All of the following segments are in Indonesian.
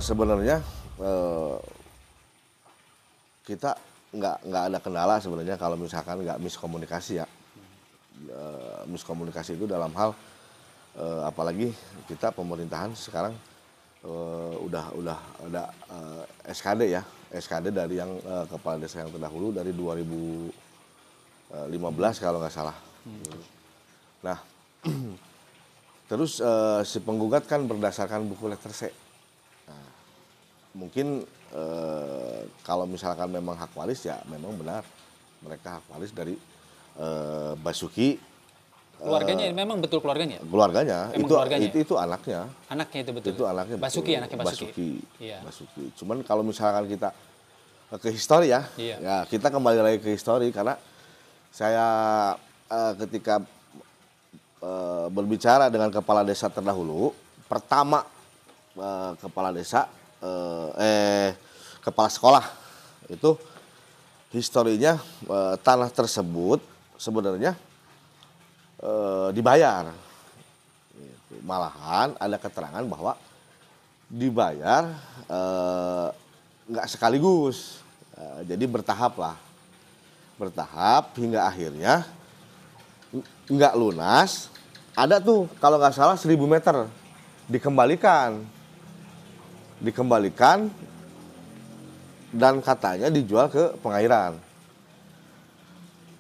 sebenarnya kita nggak ada kendala sebenarnya kalau misalkan nggak miskomunikasi ya. Miskomunikasi itu dalam hal apalagi kita pemerintahan sekarang udah ada SKD ya, SKD dari yang kepala desa yang terdahulu dari 2015 kalau nggak salah. Nah, terus si penggugat kan berdasarkan buku letter C. Nah, mungkin kalau misalkan memang hak waris ya memang benar mereka hak waris dari Basuki. Keluarganya memang betul keluarganya? Keluarganya, itu anaknya. Anaknya itu betul? Itu anaknya Basuki, betul. anaknya Basuki? Iya. Basuki. Cuman kalau misalkan kita ke histori ya, ya kita kembali lagi ke histori karena saya ketika berbicara dengan kepala desa terdahulu, pertama kepala desa, kepala sekolah itu historinya tanah tersebut sebenarnya dibayar. Malahan ada keterangan bahwa dibayar nggak sekaligus, jadi bertahap lah, bertahap hingga akhirnya nggak lunas. Ada tuh kalau nggak salah 1000 meter dikembalikan dan katanya dijual ke pengairan.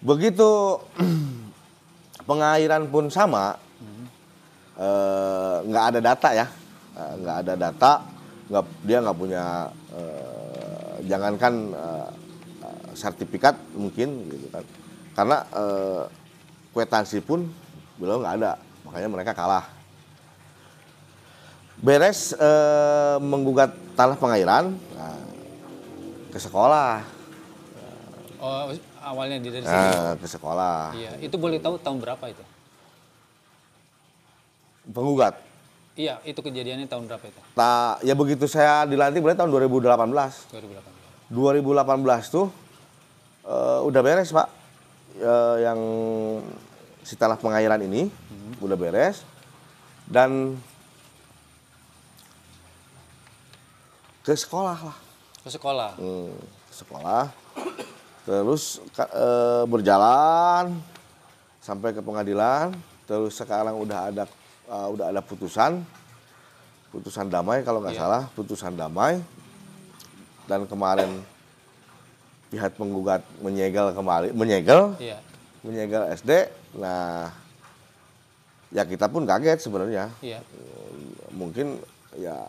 Begitu pengairan pun sama, nggak ada data ya, nggak ada data, dia nggak punya, jangankan sertifikat mungkin gitu kan, karena kwitansi pun belum nggak ada, makanya mereka kalah. Beres menggugat tanah pengairan, ke sekolah. Oh, awalnya dari sini? Ke sekolah. Iya, itu boleh tahu tahun berapa itu? Penggugat? Iya, itu kejadiannya tahun berapa itu? Ya begitu saya dilantik berarti tahun 2018. 2018 tuh udah beres Pak, yang si tanah pengairan ini udah beres dan ke sekolah lah. Ke sekolah? Ke sekolah, terus berjalan sampai ke pengadilan, terus sekarang udah ada putusan damai kalau nggak salah, putusan damai. Dan kemarin pihak penggugat menyegel SD. Nah, ya kita pun kaget sebenarnya. Mungkin ya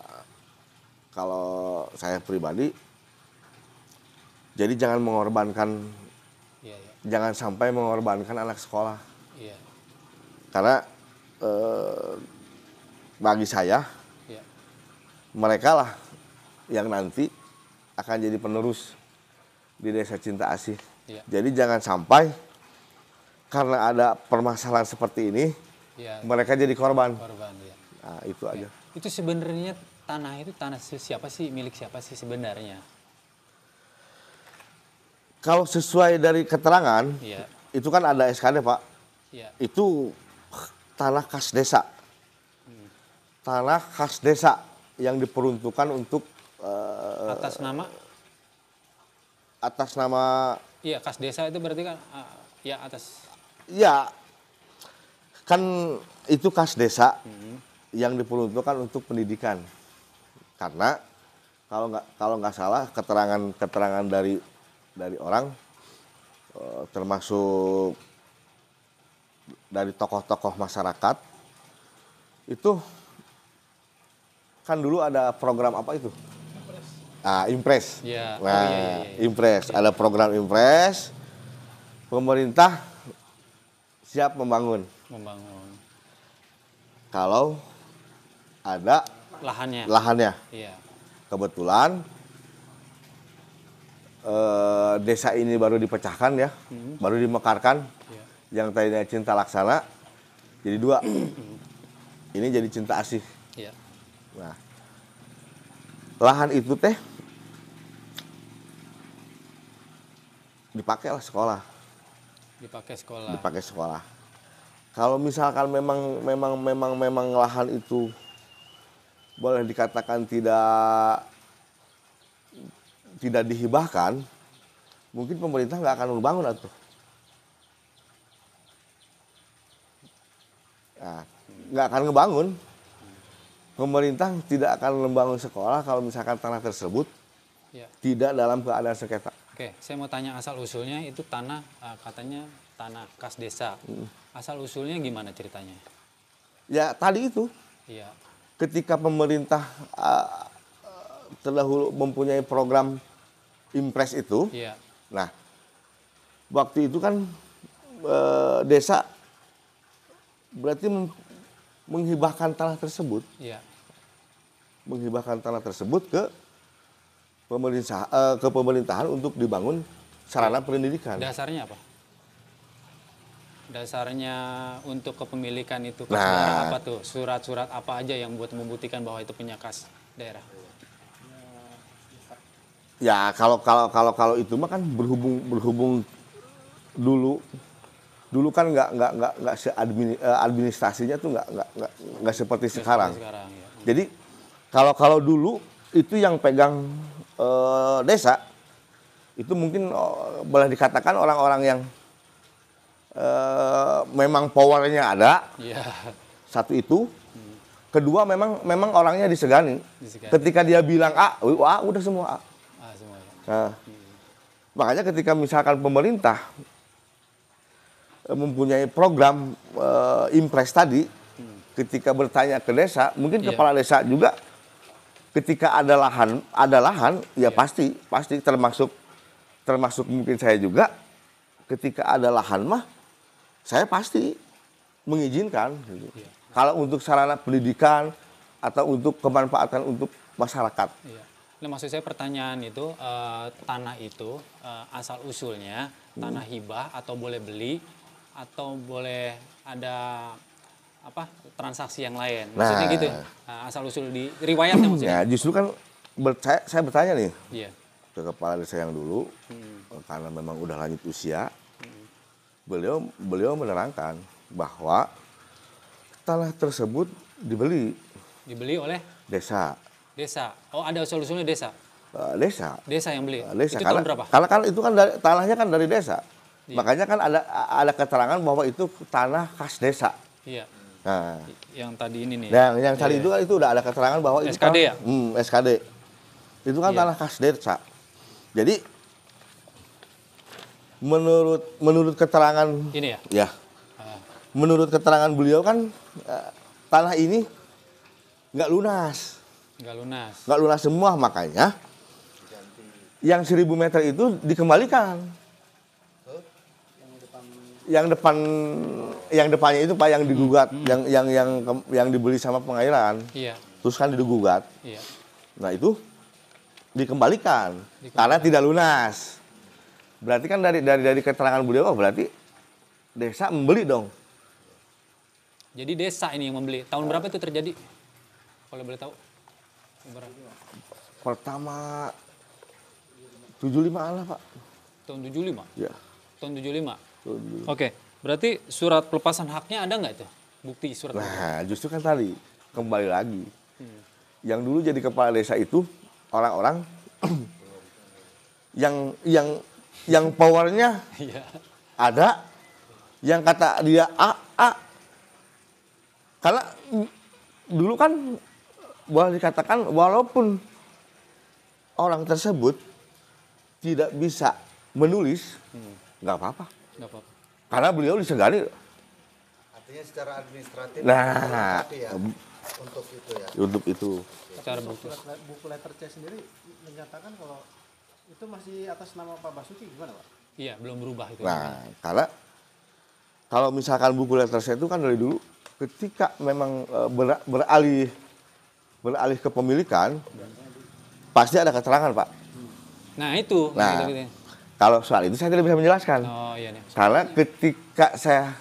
kalau saya pribadi, jadi jangan sampai mengorbankan anak sekolah. Karena bagi saya, mereka lah yang nanti akan jadi penerus di Desa Cinta Asih. Jadi jangan sampai karena ada permasalahan seperti ini, mereka jadi korban. Nah, itu aja. Itu sebenarnya tanah siapa sih, milik siapa sih sebenarnya? Kalau sesuai dari keterangan, itu kan ada SKD Pak. Itu tanah khas desa. Tanah khas desa yang diperuntukkan untuk atas nama. Iya, khas desa itu berarti kan atas. Ya, kan itu khas desa yang diperuntukkan untuk pendidikan. Karena kalau nggak salah keterangan dari orang, termasuk dari tokoh-tokoh masyarakat, itu kan dulu ada program apa itu? Impres. Impres. Ada program Impres. Pemerintah siap membangun. Kalau ada lahannya. Kebetulan desa ini baru dipecahkan ya, baru dimekarkan. Yang tadinya Cinta Laksana jadi 2. Ini jadi Cinta Asih. Nah, lahan itu teh dipakai sekolah. Kalau misalkan memang lahan itu boleh dikatakan tidak dihibahkan, mungkin pemerintah nggak akan membangun atuh. Nah, nggak akan ngebangun. Pemerintah tidak akan membangun sekolah kalau misalkan tanah tersebut Ya. tidak dalam keadaan sengketa. Oke, saya mau tanya asal usulnya itu tanah katanya tanah kas desa. Asal usulnya gimana ceritanya? Ya tadi itu, Iya. ketika pemerintah terdahulu mempunyai program Impres itu, Iya. nah waktu itu kan desa berarti menghibahkan tanah tersebut, Iya. ke pemerintahan untuk dibangun sarana pendidikan. Dasarnya apa? Dasarnya untuk kepemilikan itu kas Nah. daerah apa tuh? Surat-surat apa aja yang buat membuktikan bahwa itu punya kas daerah? Ya kalau itu mah kan berhubung dulu kan nggak administrasinya tuh nggak seperti sekarang. Sekarang ya. Jadi kalau dulu itu yang pegang desa itu mungkin boleh dikatakan orang-orang yang memang powernya ada. Iya. Satu itu. Kedua memang orangnya disegani. Ketika dia bilang A, wah udah semua A. Semua ya. Nah, makanya ketika misalkan pemerintah mempunyai program Impres tadi, ketika bertanya ke desa, mungkin Iya. kepala desa juga ketika ada lahan ya pasti termasuk mungkin saya juga, ketika ada lahan mah saya pasti mengizinkan gitu. Iya. Kalau untuk sarana pendidikan atau untuk kemanfaatan untuk masyarakat. Iya. Nah, maksud saya pertanyaan itu tanah itu asal usulnya tanah hibah atau boleh beli atau boleh ada apa transaksi yang lain. Maksudnya Nah. gitu. Asal usul di riwayatnya maksudnya. Ya justru kan saya bertanya nih Iya. ke kepala desa yang dulu, karena memang udah lanjut usia, beliau menerangkan bahwa tanah tersebut dibeli Dibeli oleh desa. desa. Oh, ada asal usulnya desa. Desa. Desa yang beli. Desa. Itu tahun berapa? Karena kan itu kan tanahnya kan dari desa. Iya. Makanya kan ada keterangan bahwa itu tanah khas desa. Iya. Nah, Yang tadi ini nih. yang tadi Iya. itu kan itu udah ada keterangan bahwa itu SKD ya? SKD. Itu kan Iya. tanah khas desa. Jadi menurut keterangan Ini ya. ya, Ah, menurut keterangan beliau kan tanah ini nggak lunas. nggak lunas. Nggak lunas semua, makanya yang 1000 meter itu dikembalikan. Yang depannya itu Pak yang digugat, yang dibeli sama pengairan, Iya. terus kan digugat. Iya. Nah itu dikembalikan karena tidak lunas. Berarti kan dari keterangan beliau, oh berarti desa membeli dong. Jadi desa ini yang membeli. Tahun berapa itu terjadi? Kalau boleh tahu. Berapa? Pertama 75 lah Pak. Tahun 75. Ya. Tahun 75. 75. Oke. Berarti surat pelepasan haknya ada nggak itu? Bukti surat. Nah justru kan tadi kembali lagi. Yang dulu jadi kepala desa itu orang-orang yang powernya Iya. ada, yang kata dia A. Karena dulu kan boleh dikatakan walaupun orang tersebut tidak bisa menulis, nggak apa-apa. Nggak apa-apa. Karena beliau disegani. Artinya secara administratif Nah, ya, untuk itu ya. untuk itu. Secara bukti. Buku letter C sendiri menyatakan kalau itu masih atas nama Pak Basuki, gimana Pak? Iya, belum berubah itu. Nah, karena kalau misalkan buku letter C itu kan dari dulu ketika memang beralih kepemilikan pasti ada keterangan Pak. Nah, itu. Nah, Gitu-gitu. kalau soal itu saya tidak bisa menjelaskan. Oh, iya nih. Karena ketika saya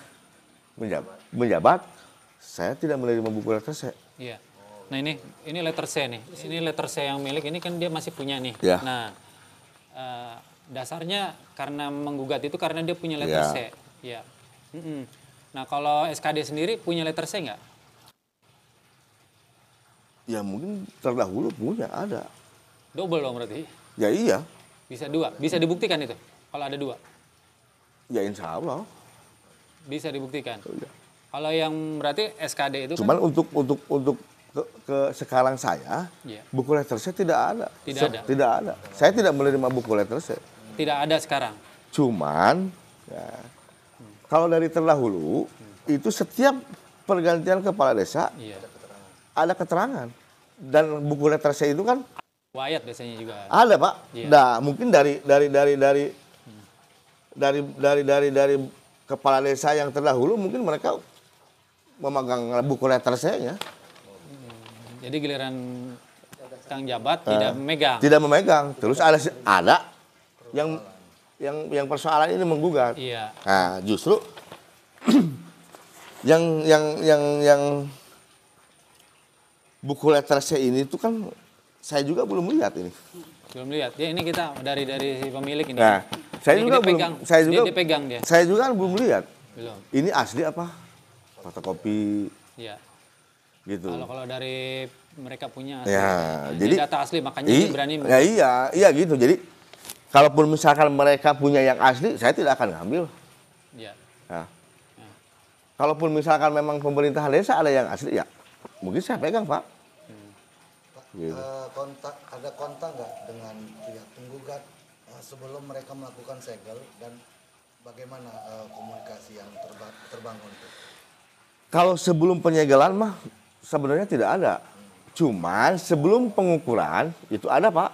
menjabat, saya tidak menerima buku letter C. Iya. Nah, ini letter C nih. Ini letter C yang milik ini kan dia masih punya nih. Ya. Nah, dasarnya karena menggugat itu karena dia punya letter Ya. C. Iya. Nah, kalau SKD sendiri punya letter C nggak? Ya mungkin terdahulu punya, ada. Double dong berarti. Ya iya, Bisa 2. Bisa dibuktikan itu. Kalau ada 2. ya insya Allah. Bisa dibuktikan. Iya. Kalau yang berarti SKD itu Cuman kan untuk ke sekarang saya, Iya. buku letter C tidak ada. Tidak ada. Tidak ada. Saya tidak menerima buku letter C. tidak ada sekarang. Cuman, ya, kalau dari terdahulu, itu setiap pergantian kepala desa Iya. ada keterangan. Dan buku letter C itu kan Wayat biasanya juga. ada, Pak. Iya. Nah, mungkin dari kepala desa yang terdahulu mungkin mereka memegang buku letter C-nya. Jadi giliran Kang Jabat tidak memegang. Tidak memegang. Terus ada yang persoalan ini menggugat. Iya. Nah, justru yang buku letter C ini tuh kan saya juga belum lihat ini. Belum lihat. Ya ini kita dari si pemilik ini. Nah, saya Ini juga dia belum pegang. Dia pegang dia. Saya juga kan belum lihat. Belum. Ini asli apa? Fotokopi Iya. gitu. Kalau dari mereka punya Ya, ini jadi data asli makanya dia berani. ya iya gitu. Jadi kalaupun misalkan mereka punya yang asli, saya tidak akan ngambil. Iya. Nah, kalaupun misalkan memang pemerintahan desa ada yang asli, ya mungkin saya pegang, Pak. Pak, Gitu. ada kontak nggak dengan pihak penggugat sebelum mereka melakukan segel dan bagaimana komunikasi yang terbangun itu? Kalau sebelum penyegelan mah sebenarnya tidak ada. Cuman sebelum pengukuran itu ada, Pak.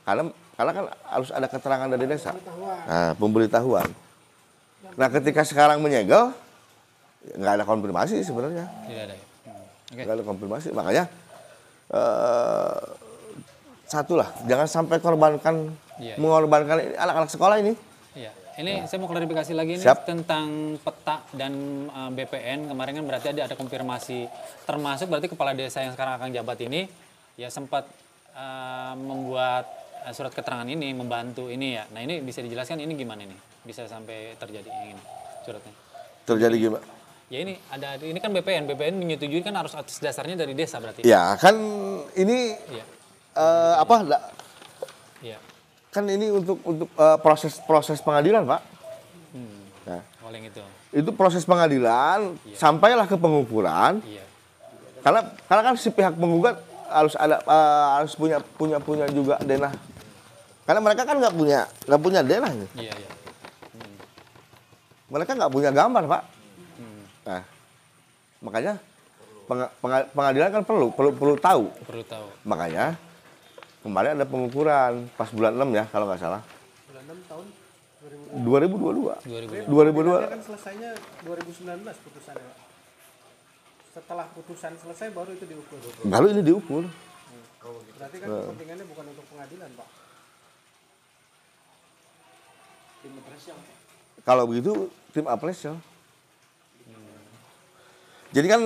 Karena kan harus ada keterangan dari desa. Nah, pemberitahuan. Nah, ketika sekarang menyegel, nggak ada konfirmasi sebenarnya. Tidak ada. Ya? Oke. Nggak ada konfirmasi. Makanya satulah, jangan sampai Iya. mengorbankan anak-anak sekolah ini. Iya. Ini saya mau klarifikasi lagi nih Siap. tentang peta dan BPN. Kemarin kan berarti ada konfirmasi, termasuk berarti kepala desa yang sekarang akan jabat ini ya sempat membuat surat keterangan ini, membantu ini ya. Nah ini bisa dijelaskan ini gimana nih? Bisa sampai terjadi yang ini suratnya. Terjadi gimana? Ya ini kan BPN menyetujui kan harus atas dasarnya dari desa berarti. Ya kan ini Iya. Iya. Kan ini untuk proses pengadilan, Pak. Nah, Oleh yang itu. itu proses pengadilan sampailah ke pengukuran. Iya. Karena kan si pihak penggugat harus punya juga denah. Karena mereka kan nggak punya denah ini. Iya, iya. Mereka nggak punya gambar, Pak. Nah, makanya pengadilan kan perlu tahu. Perlu tahu. Makanya kemarin ada pengukuran pas bulan 6 ya kalau nggak salah. Bulan 6 tahun 2022. 2000. kan selesainya 2019 putusannya, Pak. Setelah putusan selesai baru itu diukur. Baru ini diukur. Berarti kan kepentingannya bukan untuk pengadilan, Pak. Kalau begitu tim apresial. Jadi kan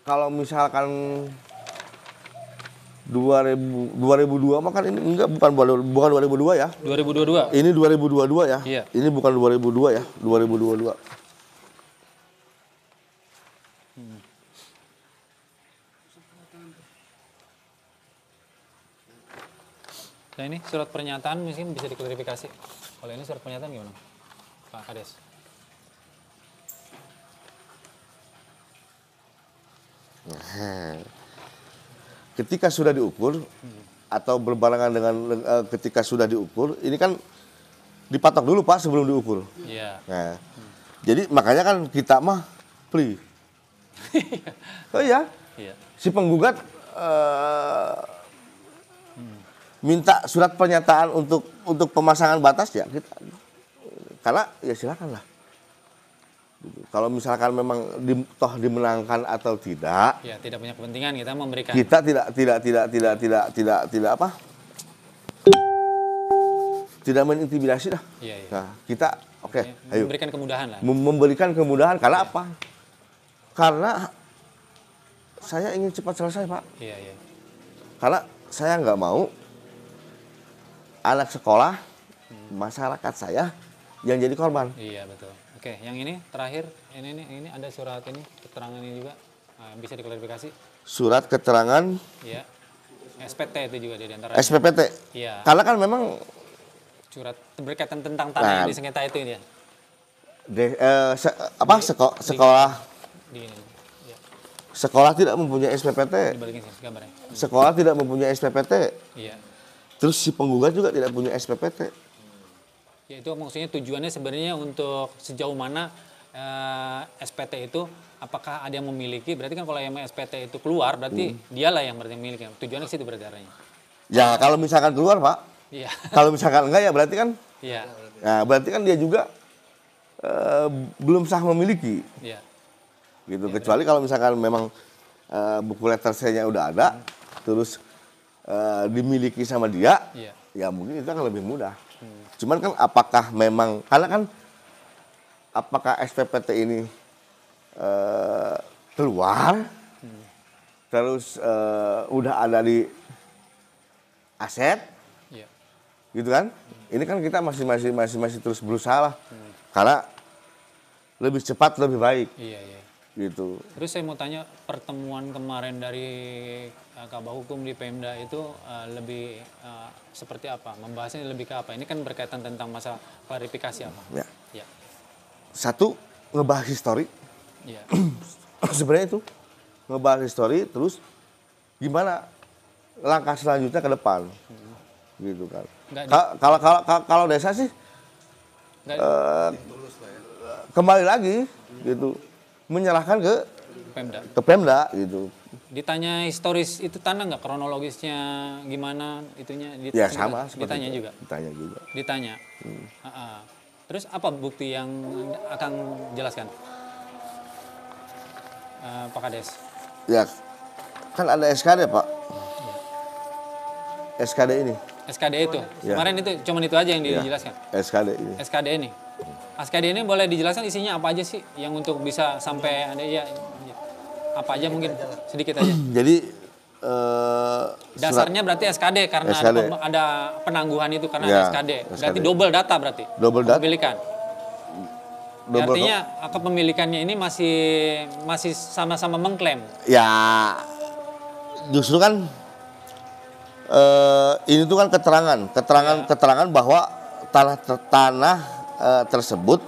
kalau misalkan 2002 mah kan ini bukan 2002 ya. 2022. Ini 2022 ya. Iya. Ini bukan 2002 ya, 2022. Nah ini surat pernyataan mungkin bisa diklarifikasi. Kalau ini surat pernyataan gimana, Pak Kades? Ketika sudah diukur atau berbarengan dengan ketika sudah diukur, ini kan dipatok dulu Pak sebelum diukur. Iya. Nah, jadi makanya kan kita mah plea. Oh iya, Iya. si penggugat minta surat pernyataan untuk pemasangan batas ya kita, karena ya silakanlah. Kalau misalkan memang toh dimenangkan atau tidak, Ya, tidak punya kepentingan kita memberikan. kita tidak apa? Tidak mengintimidasi dah. Iya, iya. Nah, kita oke, ayo Memberikan kemudahan lah. memberikan kemudahan karena apa? Karena saya ingin cepat selesai, Pak. Iya, iya. Karena saya nggak mau anak sekolah, masyarakat saya yang jadi korban. Iya, betul. Oke, yang ini terakhir, ini ada surat ini, keterangan ini juga. Bisa diklarifikasi? Surat keterangan Ya. SPT itu juga di antara. SPPT. Iya. Karena kan memang Surat berkaitan tentang tanah yang disengketa itu ya. sekolah Di ini. Ya. sekolah tidak mempunyai SPPT. Dibalikin sini gambarnya. Sekolah tidak mempunyai SPPT. Iya. Terus si penggugat juga tidak punya SPPT. Ya, itu maksudnya tujuannya sebenarnya untuk sejauh mana SPT itu apakah ada yang memiliki, berarti kan kalau yang SPT itu keluar berarti dialah yang berarti memiliki. Tujuannya ke situ berarti arahnya. Ya kalau misalkan keluar Pak, Iya. kalau misalkan enggak ya berarti kan, Iya. ya berarti kan dia juga belum sah memiliki, Iya. gitu. Kecuali kalau misalkan memang buku letter C-nya udah ada, terus dimiliki sama dia, Iya. ya mungkin itu akan lebih mudah. Cuman kan apakah memang, karena kan apakah SPPT ini keluar, terus udah ada di aset, Iya. gitu kan? Ini kan kita masih terus berusaha lah, karena lebih cepat lebih baik, Iya, iya. gitu. Terus saya mau tanya, pertemuan kemarin dari Kabak Hukum di Pemda itu lebih seperti apa? Membahasnya lebih ke apa? Ini kan berkaitan tentang masa klarifikasi apa? Ya. Ya. Satu, ngebahas histori, Iya. sebenarnya itu ngebahas histori, terus gimana langkah selanjutnya ke depan, gitu kan. Nggak di- Kalau desa sih Nggak- kembali lagi, gitu, menyerahkan Pemda. ke Pemda, gitu. Ditanya historis itu tanah nggak, kronologisnya gimana itunya? Ya sama. seperti Ditanya itu. juga. Ditanya juga. Ditanya. Terus apa bukti yang akan jelaskan, Pak Kades? Ya, kan ada SKD Pak. SKD ini. SKD itu. Ya. Kemarin itu cuman itu aja yang Ya, dijelaskan. SKD ini. SKD ini. SKD ini boleh dijelaskan isinya apa aja sih yang untuk bisa sampai ada ya apa aja mungkin sedikit aja. Jadi Dasarnya berarti SKD karena SKD. ada penangguhan itu karena Ya, ada SKD. Berarti SKD. double data berarti. Double data. Kepemilikan. double Artinya kepemilikannya ini masih sama-sama mengklaim. ya justru kan ini tuh kan keterangan bahwa tanah tersebut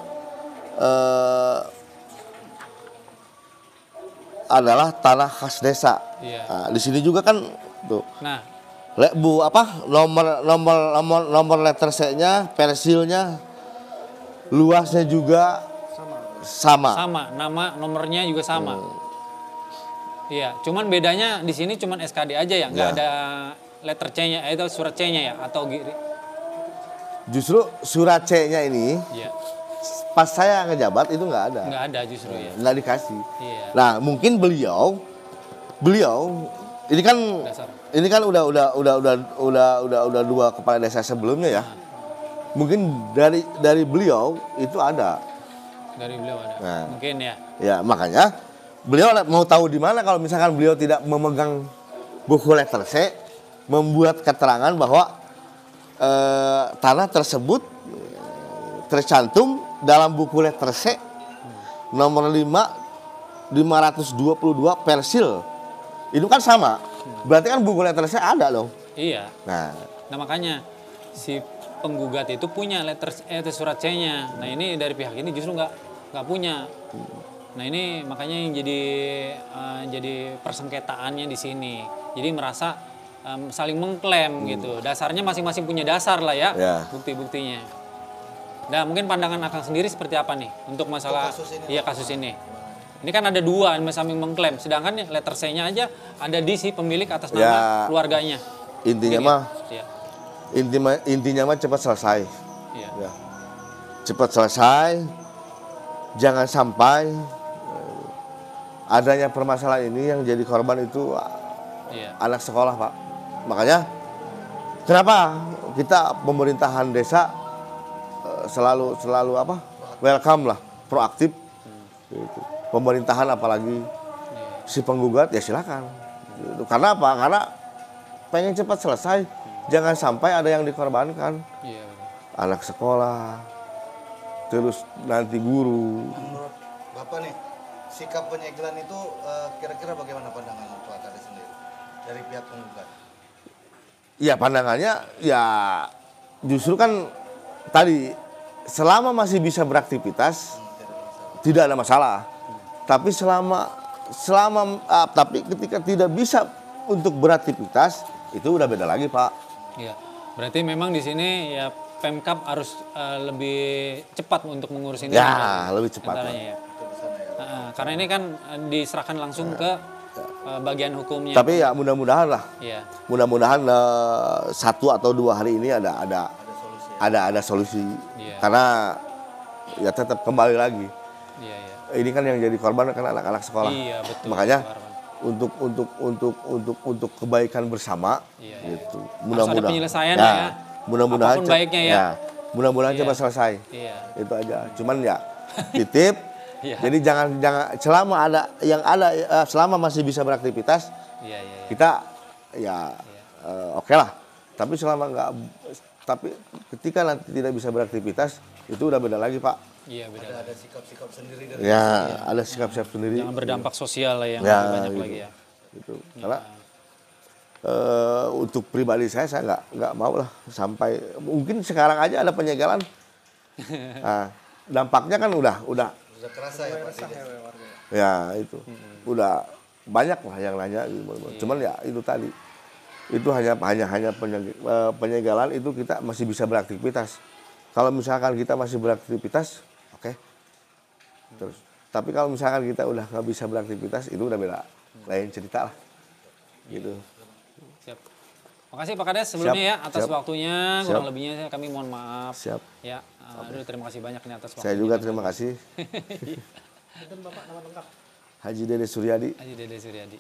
adalah tanah khas desa. Iya. Nah, di sini juga kan tuh Nah, nomor letter C-nya, persilnya, luasnya juga sama. sama, nama nomornya juga sama. Iya, cuman bedanya di sini cuman SKD aja ya, nggak Ya. ada letter C-nya, itu surat C-nya ya atau Justru surat C-nya ini ya, pas saya ngejabat itu nggak ada. nggak ada justru ya. Nggak dikasih. Iya. Nah, mungkin beliau ini kan Dasar. udah dua kepala desa sebelumnya ya. Mungkin dari beliau itu ada. Dari beliau ada. Nah. Mungkin ya. Ya, makanya beliau mau tahu di mana kalau misalkan beliau tidak memegang buku letter C, membuat keterangan bahwa tanah tersebut tercantum dalam buku letter C nomor 522 persil. Itu kan sama. Berarti kan buku letter C ada dong. Iya. Nah, Nah makanya si penggugat itu punya itu surat C-nya. Nah ini dari pihak ini justru nggak punya. Nah ini makanya yang jadi persengketaannya di sini. Jadi merasa saling mengklaim gitu. Dasarnya masing-masing punya dasar lah ya, Ya. bukti-buktinya. Nah mungkin pandangan Akang sendiri seperti apa nih untuk masalah kasus ini? Ini kan ada dua yang saling mengklaim. Sedangkan letter C-nya aja ada di si pemilik atas nama Ya. keluarganya. intinya Begini. mah Iya. intinya mah cepat selesai. Iya. Ya. Cepat selesai. Jangan sampai adanya permasalahan ini yang jadi korban itu Iya. anak sekolah, Pak. Makanya kenapa kita pemerintahan desa selalu welcome lah, proaktif. Gitu. Pemerintahan apalagi si penggugat ya silakan. Gitu. Karena apa? Karena pengen cepat selesai. Jangan sampai ada yang dikorbankan. Iya. Anak sekolah. terus nanti guru. Menurut Bapak nih, sikap penyegelan itu kira-kira bagaimana pandangan Pak Kades sendiri dari pihak penggugat? Ya pandangannya ya justru kan tadi selama masih bisa beraktivitas tidak ada masalah. Tapi tapi ketika tidak bisa untuk beraktivitas itu udah beda lagi, Pak. Iya. Berarti memang di sini ya Pemkab harus lebih cepat untuk mengurus ini. Ya, lebih cepat, Antaranya ya. Karena ini kan diserahkan langsung ke bagian hukumnya. Tapi ya mudah-mudahan lah. Iya. Mudah-mudahan 1 atau 2 hari ini ada solusi. Iya. Karena ya tetap kembali lagi. Iya, iya. Ini kan yang jadi korban kan anak-anak sekolah. Iya, betul. Makanya Pak Arman. untuk kebaikan bersama Iya, iya. gitu. Harus ada penyelesaian ya. Mudah-mudahan Apapun baiknya ya. Mudah-mudahan Iya. cepat selesai. Iya. Itu aja. Cuman ya titip. Iya. Jadi jangan selama masih bisa beraktivitas Iya, iya, iya. kita ya oke lah. Tapi tapi ketika nanti tidak bisa beraktivitas itu udah beda lagi, Pak. Iya, beda. Ada sikap-sikap sendiri dari Ya, ada sikap-sikap sendiri. Jangan berdampak sosial lah yang Ya, lebih banyak gitu. lagi ya. Gitu. Karena untuk pribadi saya nggak mau lah sampai mungkin sekarang aja ada penyegelan. Nah, dampaknya kan udah kerasa ya Pak Kades? ya itu udah banyak lah yang nanya gitu. Cuman ya itu tadi itu hanya penyegelan itu kita masih bisa beraktivitas. Kalau misalkan kita masih beraktivitas, oke. Terus tapi kalau misalkan kita udah nggak bisa beraktivitas itu udah beda lain cerita lah gitu. Siap. Makasih Pak Kades sebelumnya ya atas siap. waktunya. Kurang Siap. lebihnya kami mohon maaf. Siap. Ya, aduh terima kasih banyak nih atas waktunya. Saya juga terima kasih. Itu Bapak nama lengkap. Haji Dede Suryadi. Haji Dede Suryadi.